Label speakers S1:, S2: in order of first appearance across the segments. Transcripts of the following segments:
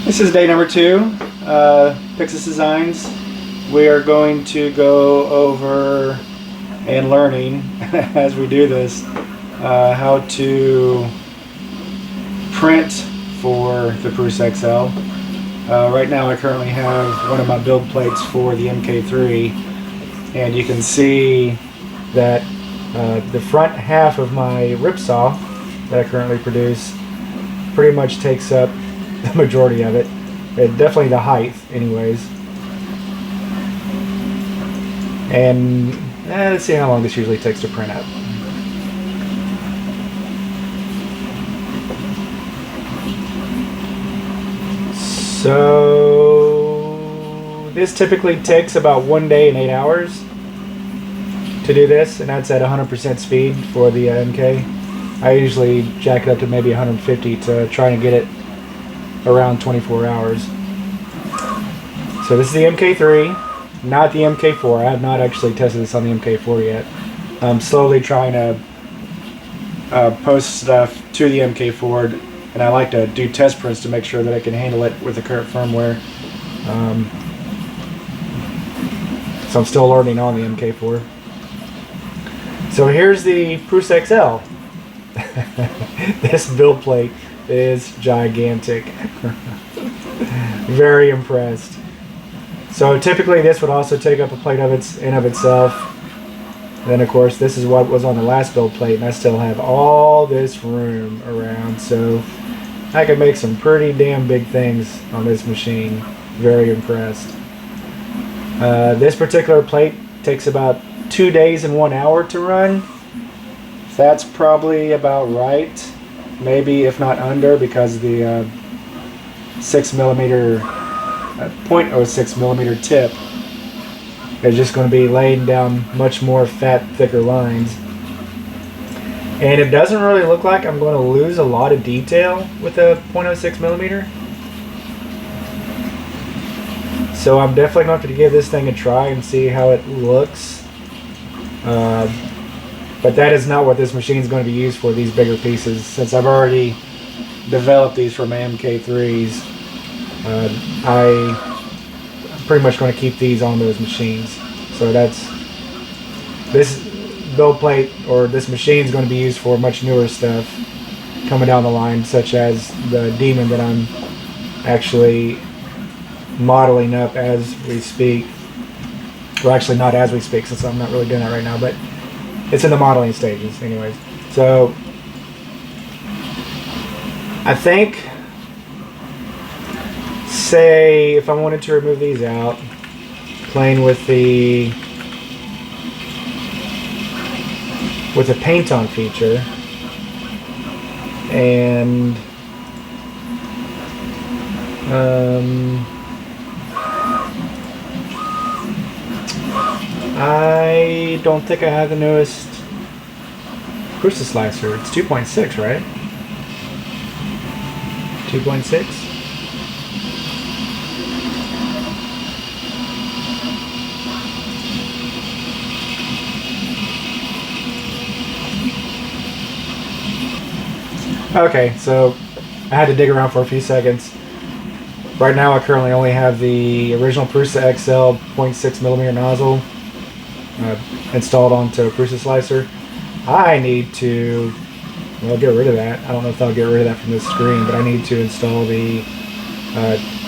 S1: This is day number 2, Pixis Designs. We are going to go over and learning as we do this how to print for the Prusa XL. Right now I currently have one of my build plates for the MK3, and you can see that the front half of my ripsaw that I currently produce pretty much takes up the majority of it. Definitely the height anyways. And let's see how long this usually takes to print out. So this typically takes about 1 day and 8 hours to do this, and that's at 100% speed for the MK. I usually jack it up to maybe 150 to try and get it around 24 hours. So this is the MK3, not the MK4. I have not actually tested this on the MK4 yet. I'm slowly trying to post stuff to the MK4, and I like to do test prints to make sure that I can handle it with the current firmware. So I'm still learning on the MK4. So here's the Prusa XL. This build plate is gigantic. Very impressed. So typically this would also take up a plate in of itself. Then of course this is what was on the last build plate, and I still have all this room around, so I can make some pretty damn big things on this machine. Very impressed. This particular plate takes about 2 days and 1 hour to run. That's probably about right, maybe if not under, because the 0.06 millimeter tip is just going to be laying down much more fat, thicker lines. And it doesn't really look like I'm going to lose a lot of detail with a 0.06 millimeter. So I'm definitely going to have to give this thing a try and see how it looks. But that is not what this machine is going to be used for, these bigger pieces. Since I've already developed these for my MK3s, I'm pretty much going to keep these on those machines. So this build plate, or this machine, is going to be used for much newer stuff coming down the line, such as the Demon that I'm actually modeling up as we speak. Well, actually not as we speak, since I'm not really doing that right now, but it's in the modeling stages anyways. So I think, say if I wanted to remove these out, playing with the paint on feature, and I don't think I have the newest Prusa slicer. It's 2.6, right? 2.6? Okay, so I had to dig around for a few seconds. Right now I currently only have the original Prusa XL 0.6 millimeter nozzle installed onto a Prusa slicer. I need to, well, get rid of that. I don't know if I'll get rid of that from this screen, but I need to install the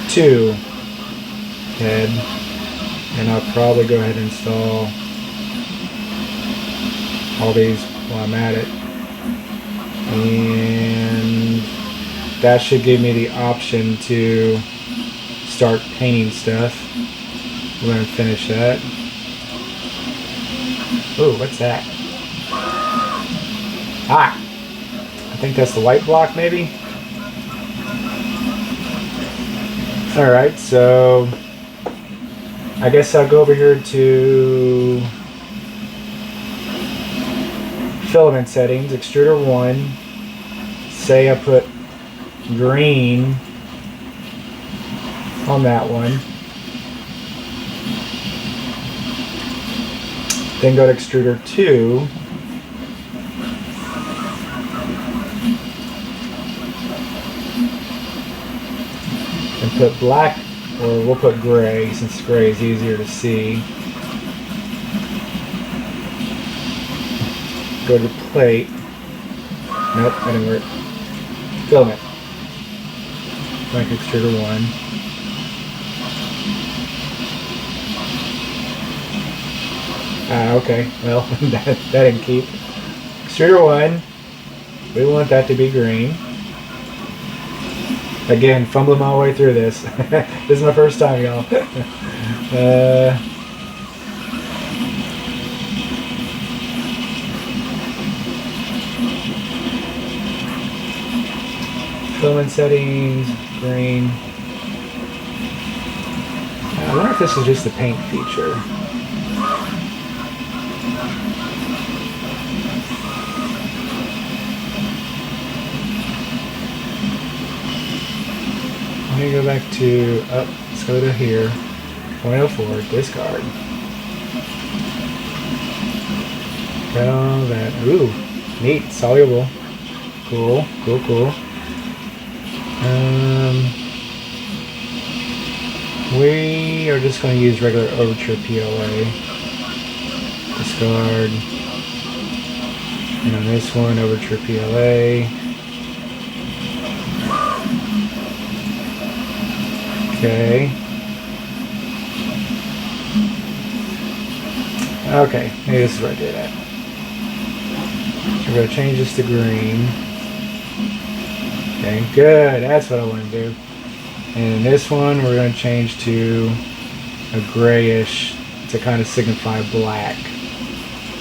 S1: 2 head, and I'll probably go ahead and install all these while I'm at it. And that should give me the option to start painting stuff. We're going to finish that. Ooh, what's that? Ah! I think that's the white block, maybe? Alright, so I guess I'll go over here to filament settings, extruder 1. Say I put green on that one. Then go to extruder 2. and put black, or we'll put gray since gray is easier to see. Go to plate. Nope, that didn't work. Filament. Dual Extruder 1. Okay, well, that didn't keep. Extruder 1, we want that to be green. Again, fumbling my way through this. This is my first time, y'all. Filament settings, green. I wonder if this is just the paint feature. Let me go back to, let's go to here, 0.04, discard. Oh, that, ooh, neat, soluble. Cool, cool, cool. We are just going to use regular Overture PLA. Discard. And on this one, Overture PLA. Okay. Okay, maybe this is where I did that. So we're going to change this to green. Okay, good. That's what I want to do. And this one we're going to change to a grayish to kind of signify black.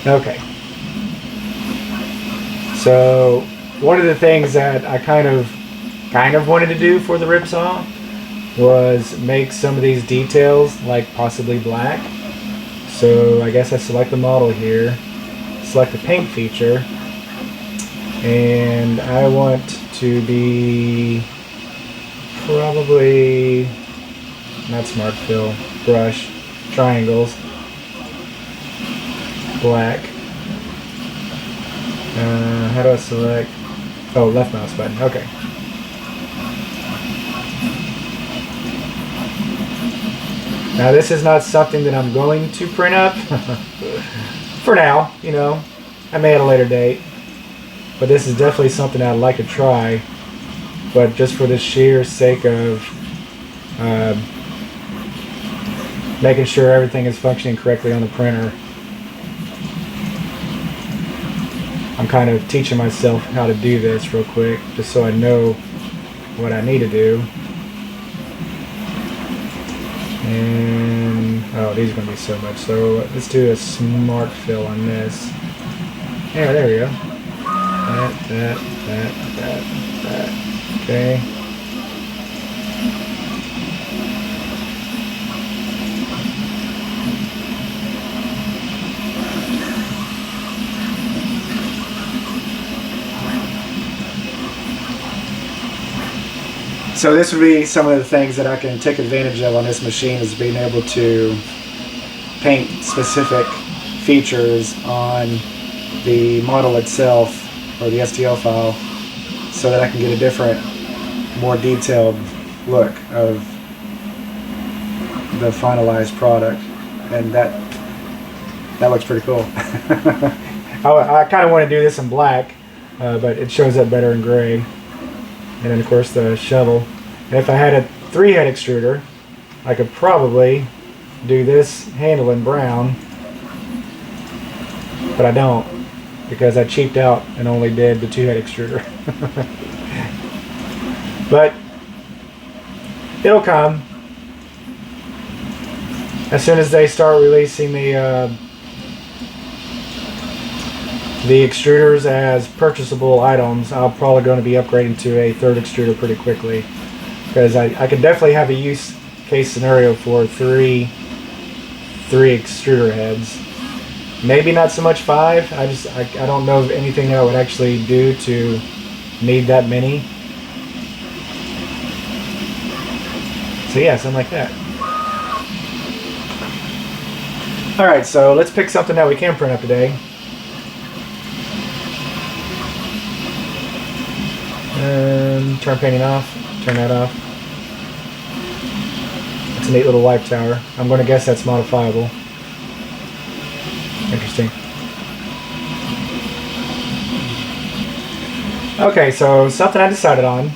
S1: Okay. So one of the things that I kind of wanted to do for the rib saw was make some of these details like possibly black. So I guess I select the model here, select the paint feature, and I want to be probably not smart fill, brush, triangles, black. How do I select? Oh, left mouse button. Okay. Now this is not something that I'm going to print up for now, you know. I may at a later date, but this is definitely something I'd like to try. But just for the sheer sake of making sure everything is functioning correctly on the printer, I'm kind of teaching myself how to do this real quick, just so I know what I need to do. And oh, these are going to be so much. So let's do a smart fill on this. Yeah, there we go. That. Okay. So this would be some of the things that I can take advantage of on this machine, is being able to paint specific features on the model itself, or the STL file, so that I can get a different, more detailed look of the finalized product. And that looks pretty cool. I kind of want to do this in black, but it shows up better in gray. And then of course the shovel. And if I had a 3-head extruder, I could probably do this handle in brown, but I don't, because I cheaped out and only did the 2-head extruder. But it'll come as soon as they start releasing the extruders as purchasable items. I'm probably going to be upgrading to a 3rd extruder pretty quickly, because I could definitely have a use case scenario for three extruder heads. Maybe not so much 5. I don't know of anything that I would actually do to need that many. So yeah, something like that. Alright, so let's pick something that we can print up today. Turn painting off. Turn that off. It's a neat little wipe tower. I'm going to guess that's modifiable. Interesting. Okay, so something I decided on.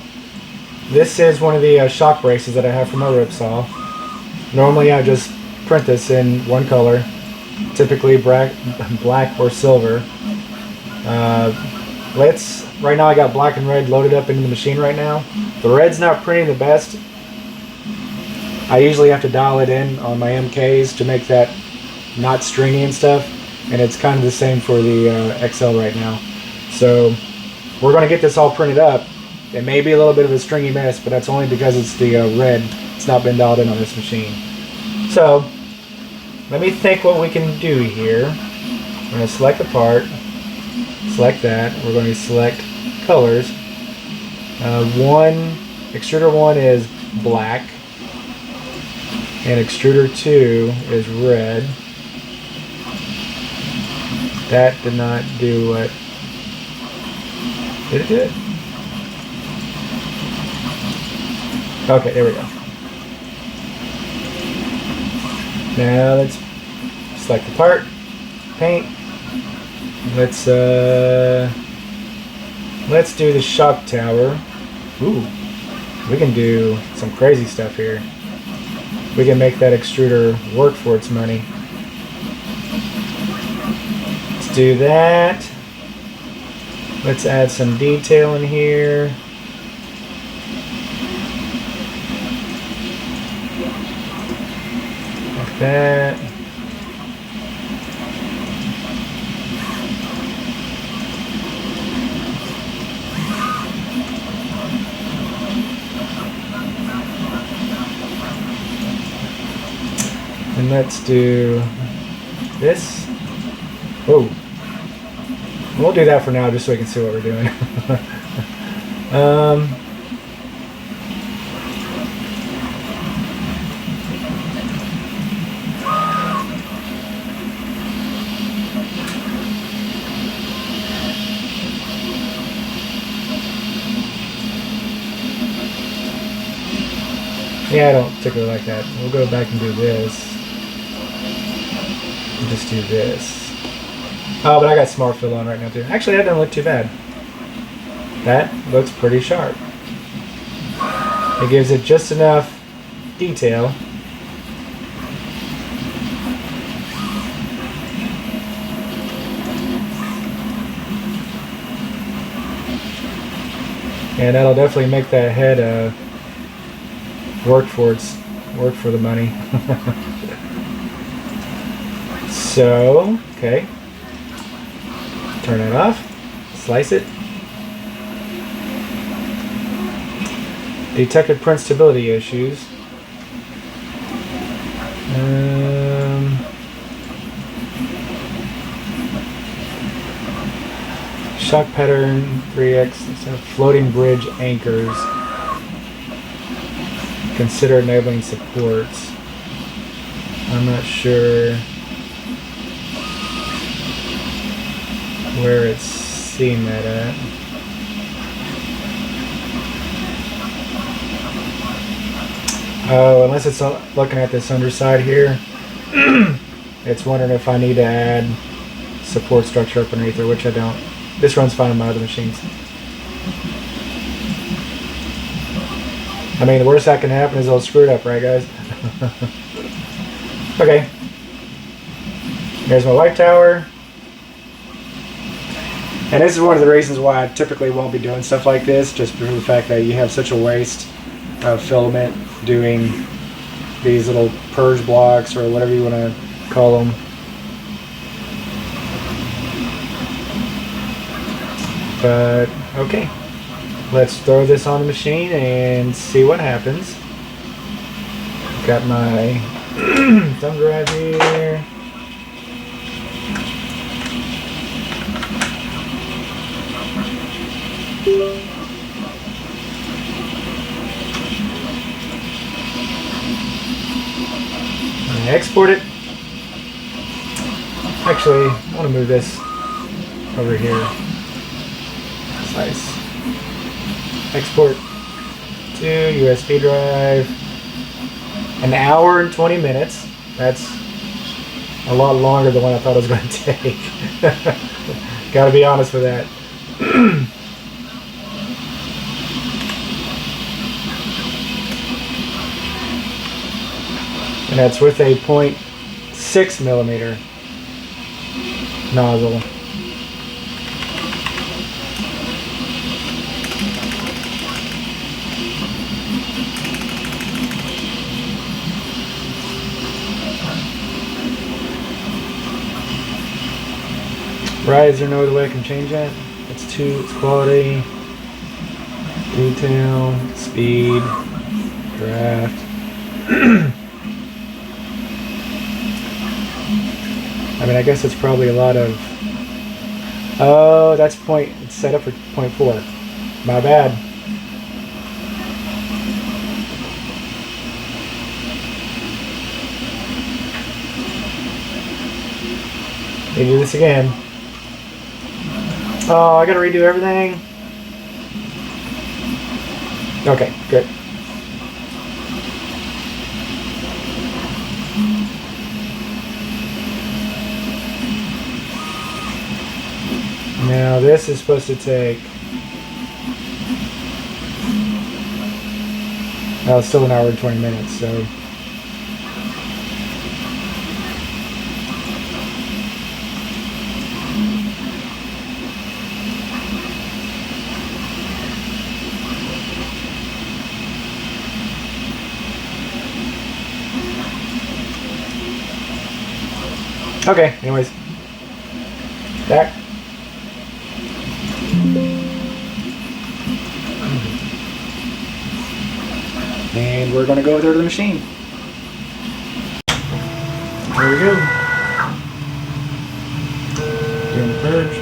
S1: This is one of the shock braces that I have for my rip saw. Normally I just print this in one color, typically black or silver. Right now I got black and red loaded up into the machine right now. The red's not printing the best. I usually have to dial it in on my MKs to make that not stringy and stuff, and it's kind of the same for the XL right now. So we're going to get this all printed up. It may be a little bit of a stringy mess, but that's only because it's the red. It's not been dialed in on this machine. So let me think what we can do here. We're going to select the part, select that. We're going to select colors. Extruder 1 is black, and extruder 2 is red. That did not do what... Did it do it? Okay, there we go. Now let's select the part, paint. Let's do the shock tower. Ooh, we can do some crazy stuff here. We can make that extruder work for its money. Let's do that. Let's add some detail in here. Like that. And let's do this. Oh, we'll do that for now, just so we can see what we're doing. Yeah, I don't particularly like that. We'll go back and do this. And just do this. Oh, but I got smart fill on right now too. Actually, that doesn't look too bad. That looks pretty sharp. It gives it just enough detail. And that'll definitely make that head work for the money. So, okay. Turn it off. Slice it. Detected print stability issues. Shock pattern 3x, floating bridge anchors. Consider enabling supports. I'm not sure where it's seeing that at. Oh, unless it's looking at this underside here, it's wondering if I need to add support structure up underneath there, which I don't. This runs fine on my other machines. I mean, the worst that can happen is it'll screw it up, right, guys? Okay. There's my wipe tower. And this is one of the reasons why I typically won't be doing stuff like this, just for the fact that you have such a waste of filament doing these little purge blocks or whatever you want to call them. But okay, let's throw this on the machine and see what happens. Got my thumb drive here. And export it. Actually, I want to move this over here. Slice. Export to USB drive. An hour and 20 minutes. That's a lot longer than what I thought it was going to take. Gotta be honest with that. And that's with a 0.6 millimeter nozzle. Right, is there no other way I can change that? It's quality, detail, speed, draft. I mean, I guess it's probably a lot of... Oh, that's it's set up for 0.4. My bad. Let me do this again. Oh, I gotta redo everything. Okay, good. Now this is supposed to take... Oh, it's still an hour and 20 minutes, so... Okay, anyways. Back. And we're going to go over there to the machine. There we go. Doing the purge.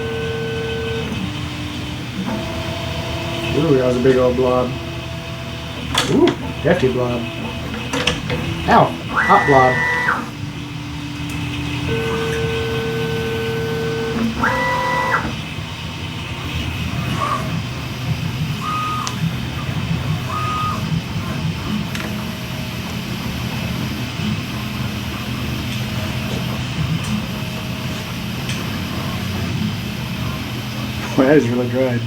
S1: Ooh, that was a big old blob. Ooh, hefty blob. Ow, hot blob. Well, that is really dried.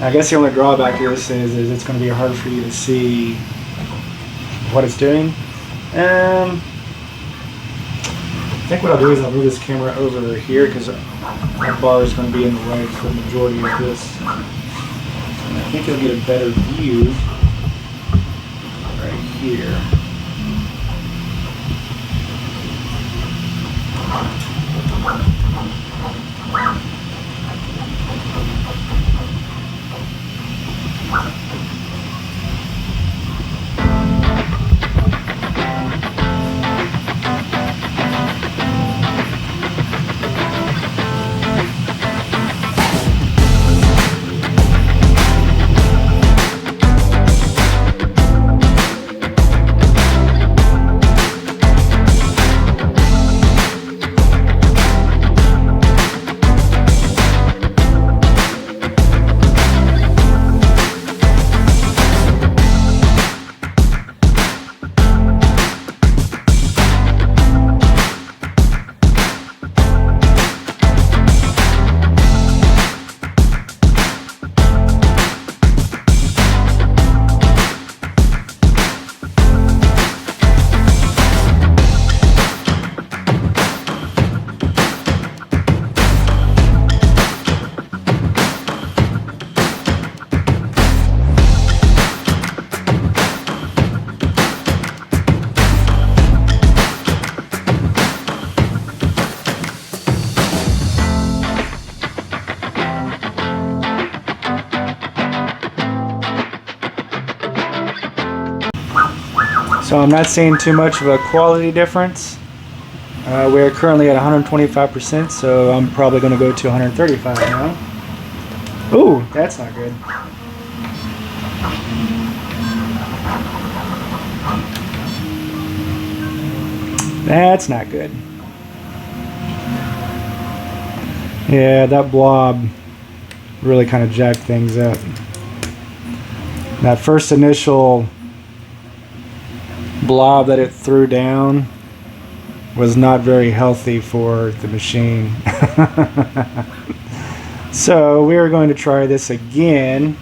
S1: I guess the only drawback to this is it's going to be hard for you to see what it's doing. I think what I'll do is I'll move this camera over here because that bar is going to be in the way for the majority of this. And I think you'll get a better view right here. So I'm not seeing too much of a quality difference. We're currently at 125%, so I'm probably going to go to 135 now. Ooh, that's not good. That's not good. Yeah, that blob really kind of jacked things up. That first initial blob that it threw down was not very healthy for the machine. So we are going to try this again.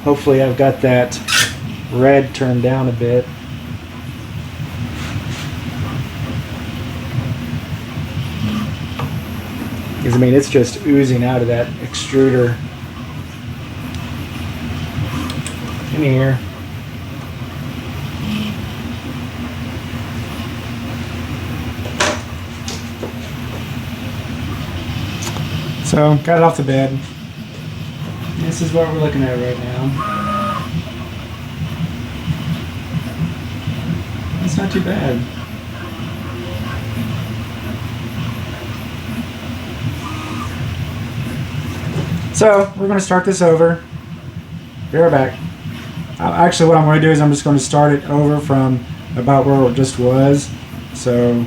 S1: Hopefully I've got that red turned down a bit. Because I mean, it's just oozing out of that extruder. In here. So, got it off the bed. This is what we're looking at right now. It's not too bad. So, we're going to start this over. Be right back. Actually, what I'm going to do is I'm just going to start it over from about where it just was. So,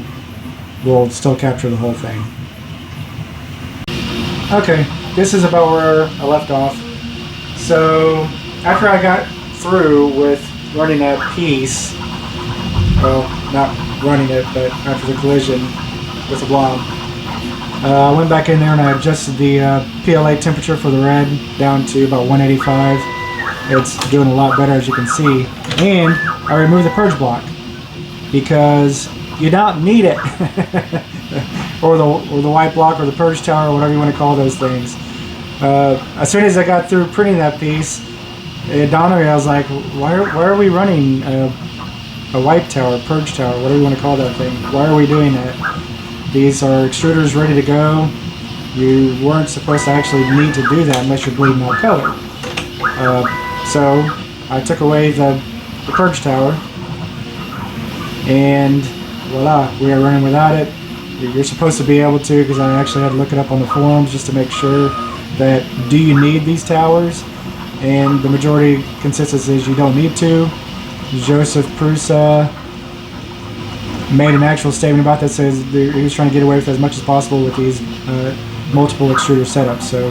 S1: we'll still capture the whole thing. Okay, this is about where I left off. So, after I got through with running that piece, well, not running it, but after the collision with the blob, I went back in there and I adjusted the PLA temperature for the red down to about 185. It's doing a lot better, as you can see. And I removed the purge block because you don't need it. or the white block or the purge tower, or whatever you want to call those things. As soon as I got through printing that piece, it dawned on me, I was like, why are we running a white tower, purge tower, whatever you want to call that thing? Why are we doing that? These are extruders ready to go. You weren't supposed to actually need to do that unless you're bleeding out color. So I took away the purge tower, and voila, we are running without it. You're supposed to be able to, because I actually had to look it up on the forums just to make sure that do you need these towers, and the majority consensus is you don't need to. Joseph Prusa made an actual statement about that, says he was trying to get away with as much as possible with these multiple extruder setups. So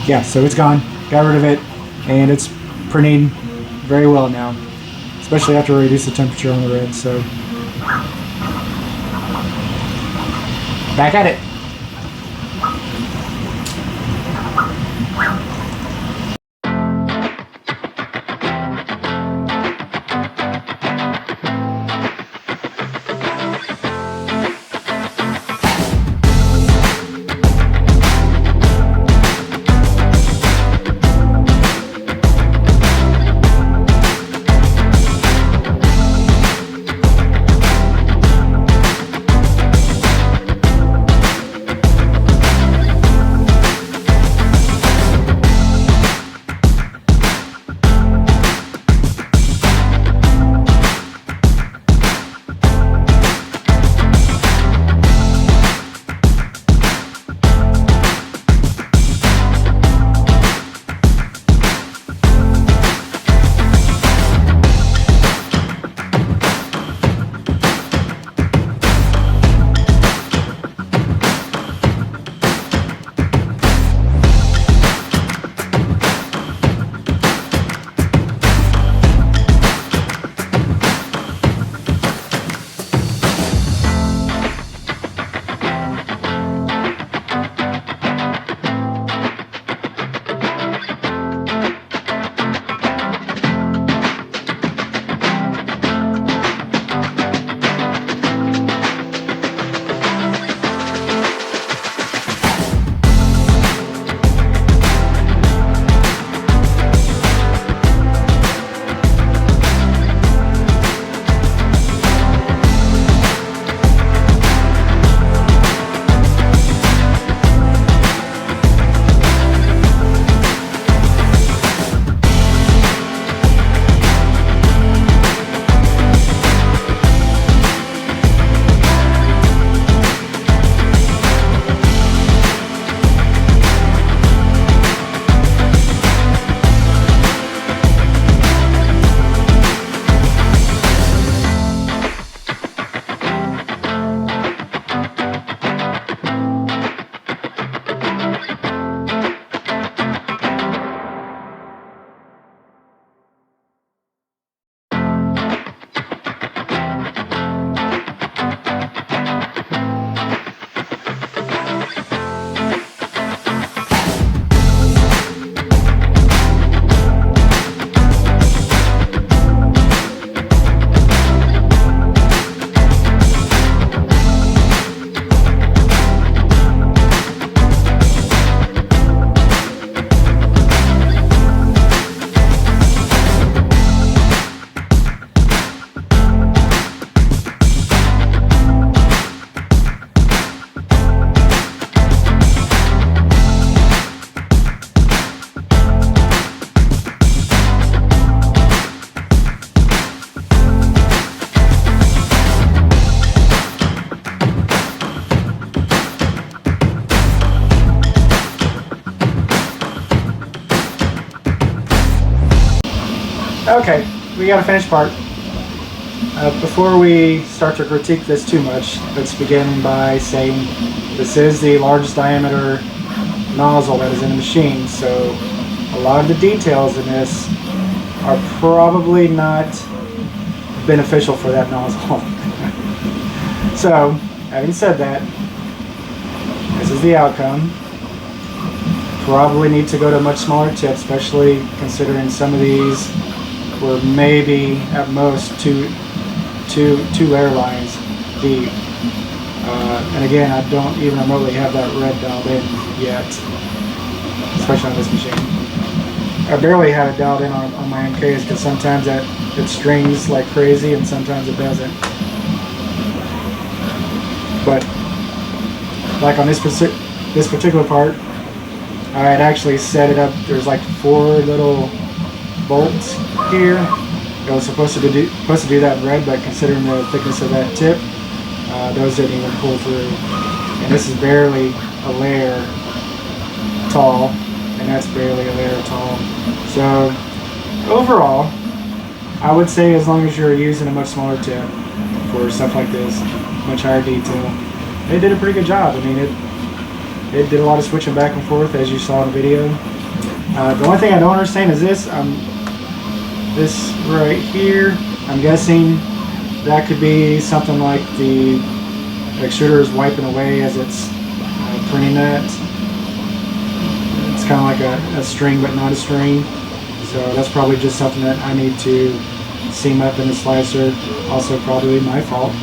S1: yeah, so it's gone, got rid of it, and it's printing very well now, especially after I reduced the temperature on the red. So back at it. Okay, we got a finished part. Before we start to critique this too much, let's begin by saying this is the largest diameter nozzle that is in the machine, so a lot of the details in this are probably not beneficial for that nozzle. So, having said that, this is the outcome. Probably need to go to a much smaller tip, especially considering some of these were maybe at most two layer lines deep. And again, I don't even remotely have that red dialed in yet, especially on this machine. I barely have it dialed in on my MKs because sometimes it strings like crazy and sometimes it doesn't. But like on this particular part, I had actually set it up. There's like 4 little bolts here. It was supposed to do that in red, but considering the thickness of that tip, those didn't even pull through. And this is barely a layer tall, and that's barely a layer tall. So overall, I would say as long as you're using a much smaller tip for stuff like this, much higher detail, they did a pretty good job. I mean, it did a lot of switching back and forth, as you saw in the video. The only thing I don't understand is this. This right here, I'm guessing that could be something like the extruder is wiping away as it's printing that. It's kind of like a string but not a string. So that's probably just something that I need to seam up in the slicer. Also probably my fault.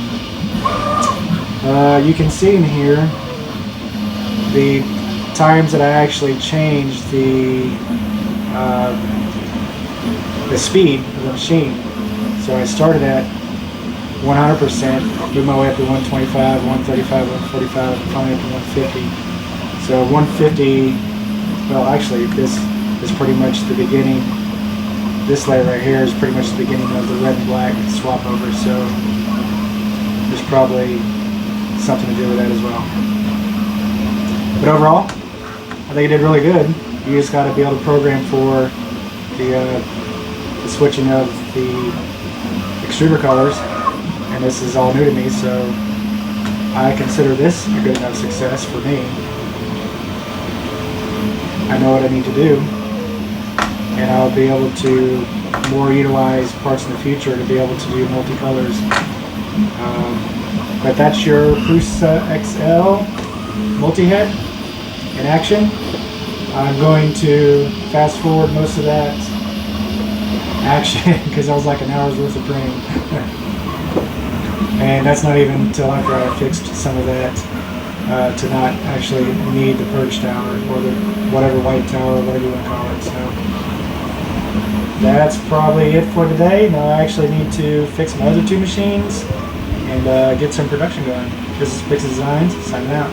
S1: You can see in here the times that I actually changed the speed of the machine. So I started at 100%, moved my way up to 125, 135, 145, and finally up to 150. So 150, well actually this is pretty much the beginning. This layer right here is pretty much the beginning of the red and black swap over, so there's probably something to do with that as well. But overall, I think it did really good. You just got to be able to program for the switching of the extruder colors, and this is all new to me, so I consider this a good enough success for me. I know what I need to do, and I'll be able to more utilize parts in the future to be able to do multicolors. But that's your Prusa XL multi-head in action. I'm going to fast forward most of that action because that was like an hour's worth of printing. And that's not even until after I fixed some of that to not actually need the purge tower or the whatever white tower, whatever you want to call it. So that's probably it for today. Now I actually need to fix my other 2 machines and get some production going. This is Pix Designs, signing out.